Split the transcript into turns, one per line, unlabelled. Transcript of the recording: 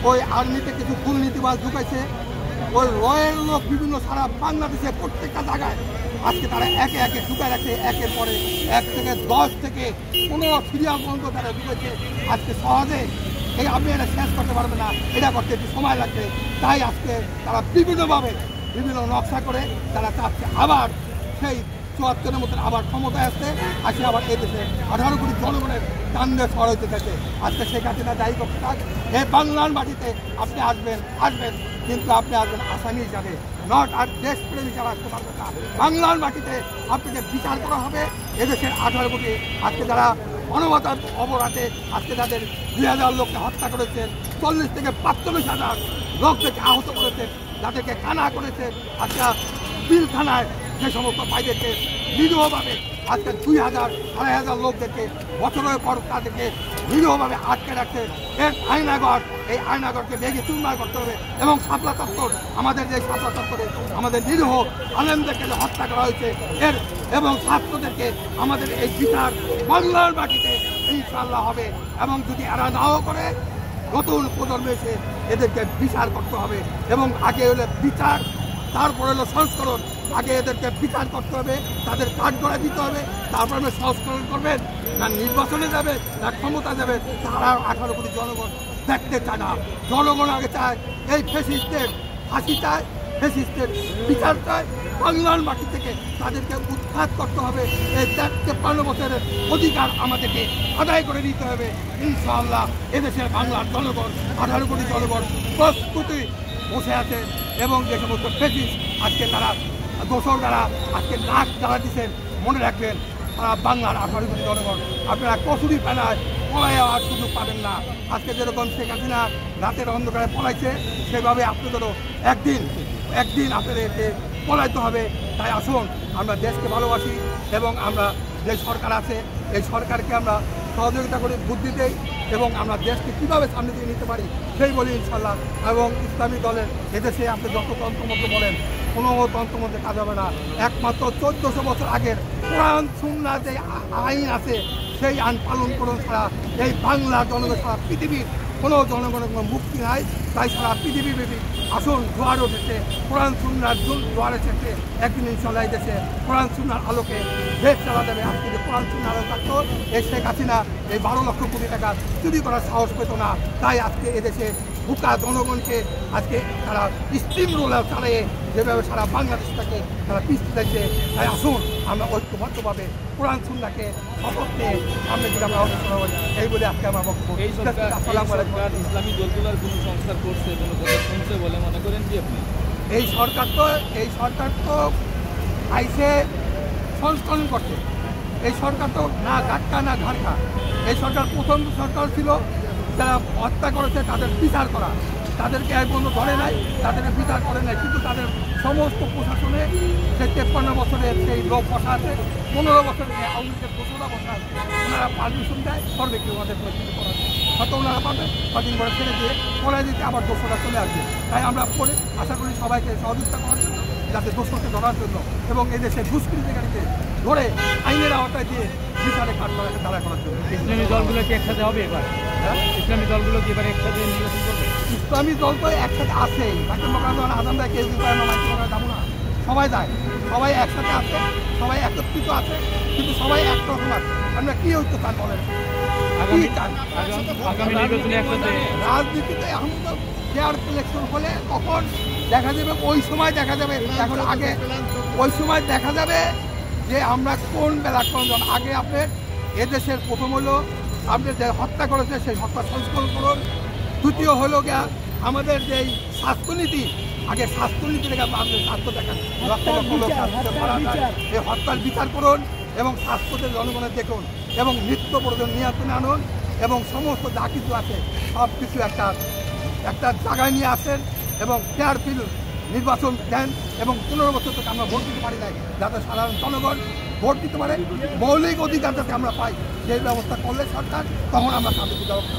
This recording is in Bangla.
ওই আর্মিতে কিছু দুর্নীতিবাজ ঢুকাইছে, ওই রয়ের লোক বিভিন্ন সারা বাংলাদেশে প্রত্যেকটা জায়গায় আজকে তারা একে একে ঢুকায় রাখছে। একের পরে 1 থেকে 10 থেকে 15 সিরিয়াল পর্যন্ত তারা ঢুকেছে। আজকে সহজে এই আপনি এটা শেষ করতে পারবে না, এটা করতে একটু সময় লাগবে। তাই আজকে তারা বিভিন্নভাবে বিভিন্ন নকশা করে তারা চাচ্ছে আবার সেই 74-এর মতন আবার ক্ষমতায় আসতে আসে, আবার এই দেশে 18 কোটি জনগণের কান্দে সর হইতে থাকে। আজকে শেখ হাসিনা দায়ী করতে থাক, এই বাংলার মাটিতে আপনি আসবেন, কিন্তু আপনি আসবেন আসামি হিসাবে, নট আর দেশপ্রেম হিসাবে আসতে পারবেন না। বাংলার মাটিতে আপনাকে বিচার করা হবে। এদেশের 18 কোটি আজকে যারা মানবতার অপরাধে আজকে তাদের 2000 লোককে হত্যা করেছেন, 40 থেকে 45,000 লোককে আহত করেছেন, যাদেরকে কানা করেছে, আজকে পিলখানায় যে সমস্ত ভাইদেরকে নিরীহভাবে আজকে 2000, 2500 লোকদেরকে বছরের পর তাদেরকে নিরীহভাবে আটকে রাখছে। এর আয়নাগর, এই আয়নাগরকে ভেঙে চুরমার করতে হবে। এবং শাপলা চত্বর, আমাদের যে শাপলা চত্বরে আমাদের নিরীহ আলেমদেরকে যে হত্যা করা হয়েছে এর এবং ছাত্রদেরকে আমাদের এই বিচার বাংলার মাটিতে ইনশাআল্লাহ হবে। এবং যদি এরা নাও করে নতুন প্রজন্ম এসে এদেরকে বিচার করতে হবে। এবং আগে হলে বিচার, তারপরে হলো সংস্করণ। আগে এদেরকে বিচার করতে হবে, তাদের কাঠ গড়া দিতে হবে, তারপরে সংস্করণ করবেন। না নির্বাচনে যাবে, না ক্ষমতা যাবে, তারা 18 কোটি জনগণ দেখতে চায় না। জনগণ আগে চায় এই ফ্যাসিস্টদের ফাঁসি চায়, ফ্যাসিস্টের বিচার চায়। বাংলার মাটি থেকে তাদেরকে উৎখাত করতে হবে। এই 53 বছরের অধিকার আমাদেরকে আদায় করে দিতে হবে ইনশাআল্লাহ। এদেশের বাংলার জনগণ 18 কোটি জনগণ প্রস্তুতি বসে আছে। এবং যে সমস্ত ফ্যাসিস্ট আজকে তারা দোষর দ্বারা আজকে নাক জ্বালা দিচ্ছেন, মনে রাখবেন সারা বাংলার 18 কোটি জনগণ আপনারা কচুরি পেনায় পলায় আর সুযোগ পাবেন না। আজকে যেরকম শেখ হাসিনা রাতের অন্ধকারে পলাইছে, সেভাবে আপনাদেরও একদিন আপনাদেরকে পলাইতে হবে। তাই আসুন আমরা দেশকে ভালোবাসি এবং আমরা যে সরকার আছে এই সরকারকে আমরা সহযোগিতা করে বুদ্ধি দেই এবং আমরা দেশকে কীভাবে সামনে দিয়ে নিতে পারি সেই বলি ইনশাল্লাহ। এবং ইসলামী দলের এদেশে আপনি যত তন্ত্রমন্ত্র বলেন, কোনো তন্ত্রমন্ত্রে কাজ হবে না। একমাত্র 1400 বছর আগের কোরআন সুন্নাহ যে আইন আছে সেই আইন পালন করুন ছাড়া এই বাংলা জনগণ সারা পৃথিবীর কোনো জনগণের কোনো মুক্তি নাই। তাই সারা পৃথিবীব্যাপী আসুন জোয়ার উঠেছে, কোরআন সুন্নাহর জোয়ার এসেছে। একদিন ইনশাল্লাহ এই দেশে কোরআন সুন্নাহর আলোকে দেশ চালা যাবে। আজকে যে কোরআন সুন্নাহর আলো থাকতো এই শেখ হাসিনা এই 12 লক্ষ কোটি টাকা চুরি করার সাহস পেত না। তাই আজকে এদেশে বোকা জনগণকে আজকে তারা স্টিম রোলার চালিয়ে যেভাবে সারা বাংলাদেশটাকে তারা পিছিয়ে দিচ্ছে। তাই আসুন আমরা ঐক্যবদ্ধভাবে কোরআন সুন্নাহকে শপথ নিয়ে সামনে দিকে আমরা অগ্রসর হই। এই বলে আজকে আমার বক্তব্য।
ইসলামী দলগুলোর কোনো সংস্কার করছে, কোনো কথা শুনছে বলে মনে করেন কি আপনি?
এই সরকার তো আইসে সংস্করণ করছে। এই সরকার তো না ঘাটকা না ঘাটকা। এই সরকার প্রথম সরকার ছিল যারা হত্যা করেছে তাদের বিচার করা, তাদেরকে এক পর্যন্ত ধরে নাই, তাদেরকে বিচার করে নাই। কিন্তু তাদের সমস্ত প্রশাসনে সেই 53 বছরের সেই লোক বসা আছে, 15 বছরের আওয়ামী লীগের 2টা বসা আছে। ওনারা পারমিশন দেয় করবে কি ওনাদের পরিস্থিতি করা যায়, হয়তো ওনারা পাবে কদিন পরে ছেড়ে দিয়ে পড়ায় দিতে আবার 200টা চলে আসবে। তাই আমরা পরে আশা করি সবাইকে সহযোগিতা করার জন্য, যাতে 200কে ধরার জন্য এবং এদেশের দুষ্কৃতিকারীকে ধরে আইনের আওতায় দিয়ে বিচারে কাঠ দাঁড়া করার জন্য।
ইসলামী দলগুলো কি একসাথে হবে এবার? ইসলামী দলগুলো কি এবার একসাথে নির্বাচন করবে?
ইসলামী দল তো একসাথে আছেই। বাকি মোকাবিলা আজান দেয়, কেউ কিন্তু যাবো না, সবাই যায়, সবাই একসাথে আছে, সবাই একত্রিত আছে, কিন্তু সবাই একরকম আছে। আমরা কি ঐক্য চান বলেন? রাজনীতিতে এখন তো ফেয়ার ইলেকশন হলে তখন দেখা যাবে, ওই সময় দেখা যাবে। এখন আগে ওই সময় দেখা যাবে যে আমরা কোন বেলা কোন জন। আগে আপনার এদেশের প্রথম হলো আপনি যে হত্যা করেছে সেই হত্যা সংস্করণ করুন। দ্বিতীয় হলো গিয়া আমাদের যেই স্বাস্থ্যনীতি, আগে স্বাস্থ্যনীতি থেকে আপনাদের স্বাস্থ্য দেখান, এই হত্যার বিচার করুন এবং স্বাস্থ্যতে জনগণের দেখুন এবং নিত্য প্রয়োজন নিয়ন্ত্রণে আনুন এবং সমস্ত যা কিছু আছে সব কিছু একটা জায়গায় নিয়ে আসেন এবং ফেয়ারফিল নির্বাচন দেন। এবং 15 বছর থেকে আমরা ভোট দিতে পারি নাই, যাতে সাধারণ জনগণ ভোট দিতে পারে, মৌলিক অধিকার যাতে আমরা পাই সেই ব্যবস্থা করলে সরকার, তখন আমরা তাদেরকে ব্যবস্থা